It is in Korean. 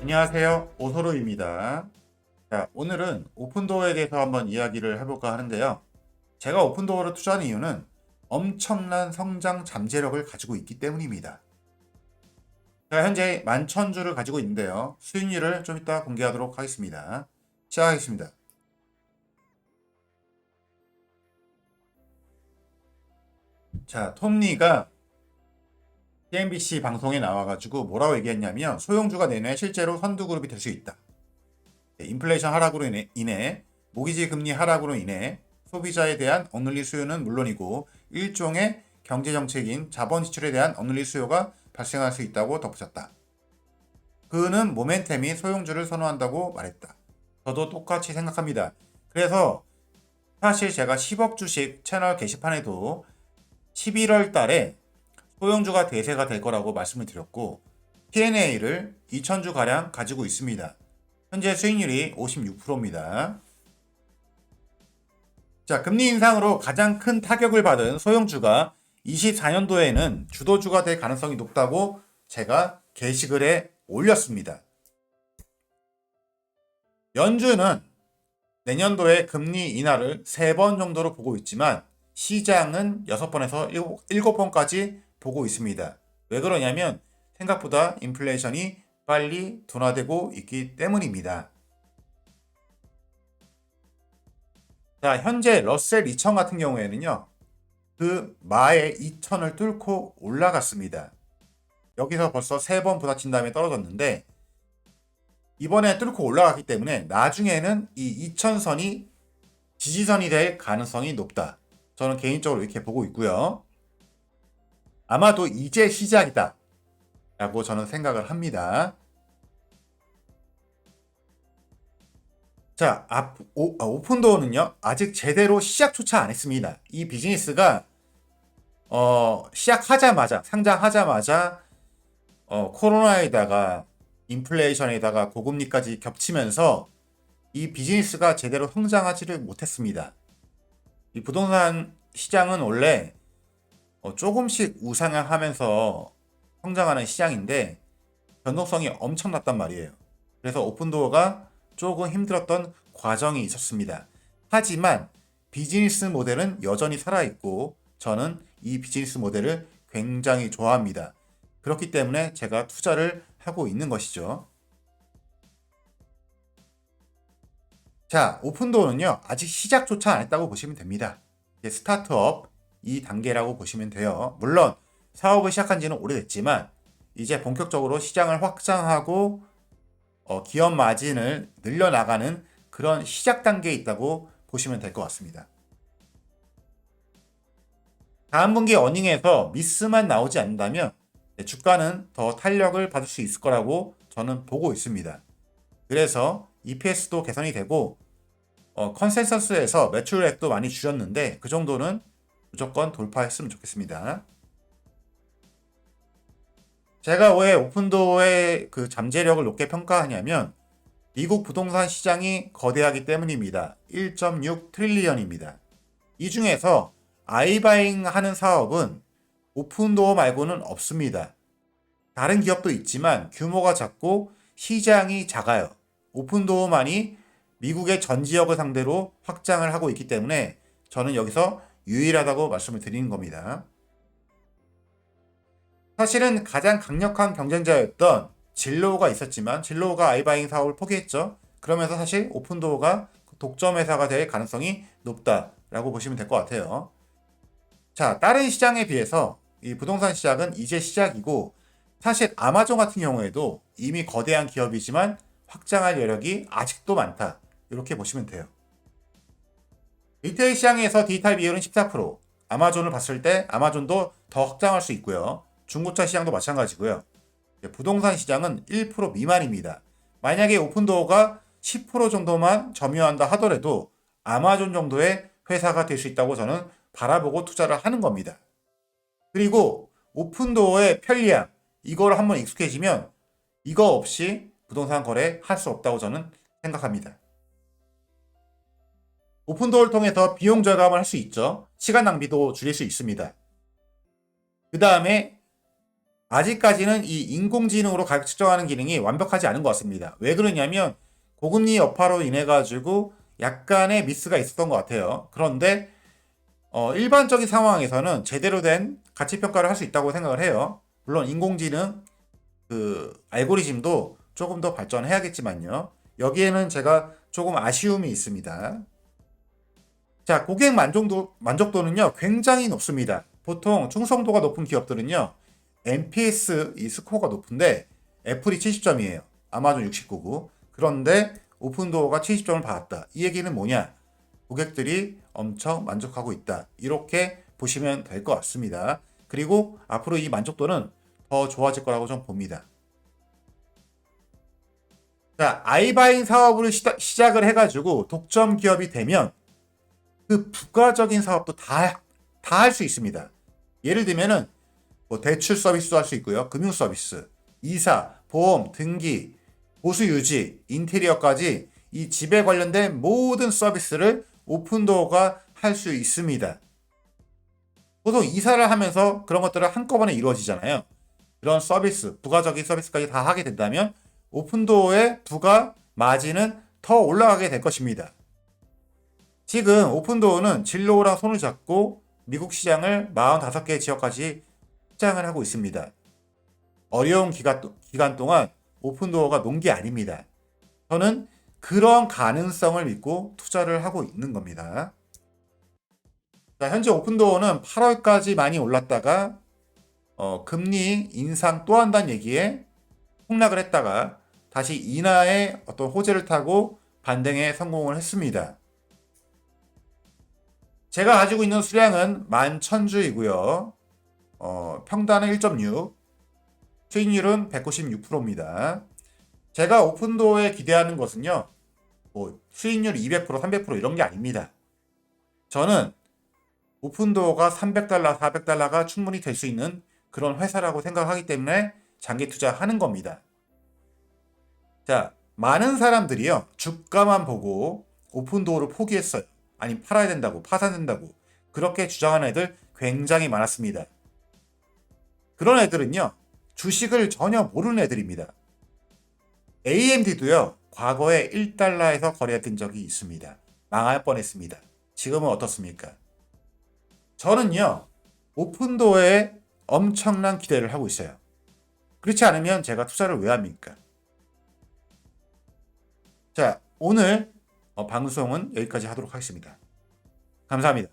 안녕하세요. 오소로입니다. 자, 오늘은 오픈도어에 대해서 한번 이야기를 해볼까 하는데요. 제가 오픈도어를 투자한 이유는 엄청난 성장 잠재력을 가지고 있기 때문입니다. 제가 현재 11,000주를 가지고 있는데요. 수익률을 좀 이따 공개하도록 하겠습니다. 시작하겠습니다. 자, 톰리가 CNBC 방송에 나와가지고 뭐라고 얘기했냐면 소형주가 내년에 실제로 선두그룹이 될 수 있다. 인플레이션 하락으로 인해 모기지 금리 하락으로 인해 소비자에 대한 억눌린 수요는 물론이고 일종의 경제정책인 자본 지출에 대한 억눌린 수요가 발생할 수 있다고 덧붙였다. 그는 모멘텀이 소형주를 선호한다고 말했다. 저도 똑같이 생각합니다. 그래서 사실 제가 10억 주식 채널 게시판에도 11월 달에 소형주가 대세가 될 거라고 말씀을 드렸고 P&A를 2,000주 가량 가지고 있습니다. 현재 수익률이 56%입니다. 자, 금리 인상으로 가장 큰 타격을 받은 소형주가 24년도에는 주도주가 될 가능성이 높다고 제가 게시글에 올렸습니다. 연준은 내년도에 금리 인하를 3번 정도로 보고 있지만 시장은 6번에서 7번까지 보고 있습니다. 왜 그러냐면 생각보다 인플레이션이 빨리 둔화되고 있기 때문입니다. 자, 현재 러셀 2000 같은 경우에는요. 그 마의 2000을 뚫고 올라갔습니다. 여기서 벌써 3번 부딪힌 다음에 떨어졌는데 이번에 뚫고 올라갔기 때문에 나중에는 이 2000선이 지지선이 될 가능성이 높다. 저는 개인적으로 이렇게 보고 있고요. 아마도 이제 시작이다 라고 저는 생각을 합니다. 자, 오픈도어는요 아직 제대로 시작조차 안 했습니다. 이 비즈니스가 시작하자마자 상장하자마자 코로나에다가 인플레이션에다가 고금리까지 겹치면서 이 비즈니스가 제대로 성장하지를 못했습니다. 이 부동산 시장은 원래 조금씩 우상향하면서 성장하는 시장인데 변동성이 엄청났단 말이에요. 그래서 오픈도어가 조금 힘들었던 과정이 있었습니다. 하지만 비즈니스 모델은 여전히 살아있고 저는 이 비즈니스 모델을 굉장히 좋아합니다. 그렇기 때문에 제가 투자를 하고 있는 것이죠. 자, 오픈도어는요 아직 시작조차 안 했다고 보시면 됩니다. 이제 스타트업 이 단계라고 보시면 돼요. 물론 사업을 시작한 지는 오래됐지만 이제 본격적으로 시장을 확장하고 기업 마진을 늘려나가는 그런 시작 단계에 있다고 보시면 될 것 같습니다. 다음 분기 어닝에서 미스만 나오지 않는다면 주가는 더 탄력을 받을 수 있을 거라고 저는 보고 있습니다. 그래서 EPS도 개선이 되고 컨센서스에서 매출액도 많이 줄였는데 그 정도는 무조건 돌파했으면 좋겠습니다. 제가 왜 오픈도어의 그 잠재력을 높게 평가하냐면 미국 부동산 시장이 거대하기 때문입니다. 1.6 트릴리언입니다. 이 중에서 아이바잉 하는 사업은 오픈도어 말고는 없습니다. 다른 기업도 있지만 규모가 작고 시장이 작아요. 오픈도어만이 미국의 전 지역을 상대로 확장을 하고 있기 때문에 저는 여기서 유일하다고 말씀을 드리는 겁니다. 사실은 가장 강력한 경쟁자였던 진로우가 있었지만 진로우가 아이바잉 사업을 포기했죠. 그러면서 사실 오픈도어가 독점 회사가 될 가능성이 높다라고 보시면 될 것 같아요. 자, 다른 시장에 비해서 이 부동산 시장은 이제 시작이고 사실 아마존 같은 경우에도 이미 거대한 기업이지만 확장할 여력이 아직도 많다. 이렇게 보시면 돼요. 리테일 시장에서 디지털 비율은 14%, 아마존을 봤을 때 아마존도 더 확장할 수 있고요. 중고차 시장도 마찬가지고요. 부동산 시장은 1% 미만입니다. 만약에 오픈도어가 10% 정도만 점유한다 하더라도 아마존 정도의 회사가 될 수 있다고 저는 바라보고 투자를 하는 겁니다. 그리고 오픈도어의 편리함, 이걸 한번 익숙해지면 이거 없이 부동산 거래 할 수 없다고 저는 생각합니다. 오픈도어를 통해서 비용 절감을 할 수 있죠. 시간 낭비도 줄일 수 있습니다. 그 다음에 아직까지는 이 인공지능으로 가격 측정하는 기능이 완벽하지 않은 것 같습니다. 왜 그러냐면 고금리 여파로 인해 가지고 약간의 미스가 있었던 것 같아요. 그런데 일반적인 상황에서는 제대로 된 가치 평가를 할 수 있다고 생각을 해요. 물론 인공지능 그 알고리즘도 조금 더 발전해야겠지만요. 여기에는 제가 조금 아쉬움이 있습니다. 자, 고객 만족도는요, 굉장히 높습니다. 보통 충성도가 높은 기업들은요, NPS 이 스코어가 높은데, 애플이 70점이에요. 아마존 69고. 그런데 오픈도어가 70점을 받았다. 이 얘기는 뭐냐? 고객들이 엄청 만족하고 있다. 이렇게 보시면 될 것 같습니다. 그리고 앞으로 이 만족도는 더 좋아질 거라고 좀 봅니다. 자, 아이바잉 사업을 시작을 해가지고 독점 기업이 되면 그 부가적인 사업도 다 할 수 있습니다. 예를 들면은 뭐 대출 서비스도 할 수 있고요. 금융 서비스, 이사, 보험, 등기, 보수 유지, 인테리어까지 이 집에 관련된 모든 서비스를 오픈도어가 할 수 있습니다. 보통 이사를 하면서 그런 것들을 한꺼번에 이루어지잖아요. 그런 서비스, 부가적인 서비스까지 다 하게 된다면 오픈도어의 부가 마진은 더 올라가게 될 것입니다. 지금 오픈도어는 진로우랑 손을 잡고 미국 시장을 45개 지역까지 확장을 하고 있습니다. 어려운 기간 동안 오픈도어가 논 게 아닙니다. 저는 그런 가능성을 믿고 투자를 하고 있는 겁니다. 자, 현재 오픈도어는 8월까지 많이 올랐다가 금리 인상 또 한다는 얘기에 폭락을 했다가 다시 인하의 어떤 호재를 타고 반등에 성공을 했습니다. 제가 가지고 있는 수량은 11,000주이고요. 평단은 1.6, 수익률은 196%입니다. 제가 오픈도어에 기대하는 것은요, 뭐 수익률 200%, 300% 이런 게 아닙니다. 저는 오픈도어가 300달러, 400달러가 충분히 될 수 있는 그런 회사라고 생각하기 때문에 장기 투자하는 겁니다. 자, 많은 사람들이요, 주가만 보고 오픈도어를 포기했어요. 아니, 팔아야 된다고, 파산된다고. 그렇게 주장하는 애들 굉장히 많았습니다. 그런 애들은요, 주식을 전혀 모르는 애들입니다. AMD도요, 과거에 1달러에서 거래했던 적이 있습니다. 망할 뻔했습니다. 지금은 어떻습니까? 저는요, 오픈도어에 엄청난 기대를 하고 있어요. 그렇지 않으면 제가 투자를 왜 합니까? 자, 오늘 방송은 여기까지 하도록 하겠습니다. 감사합니다.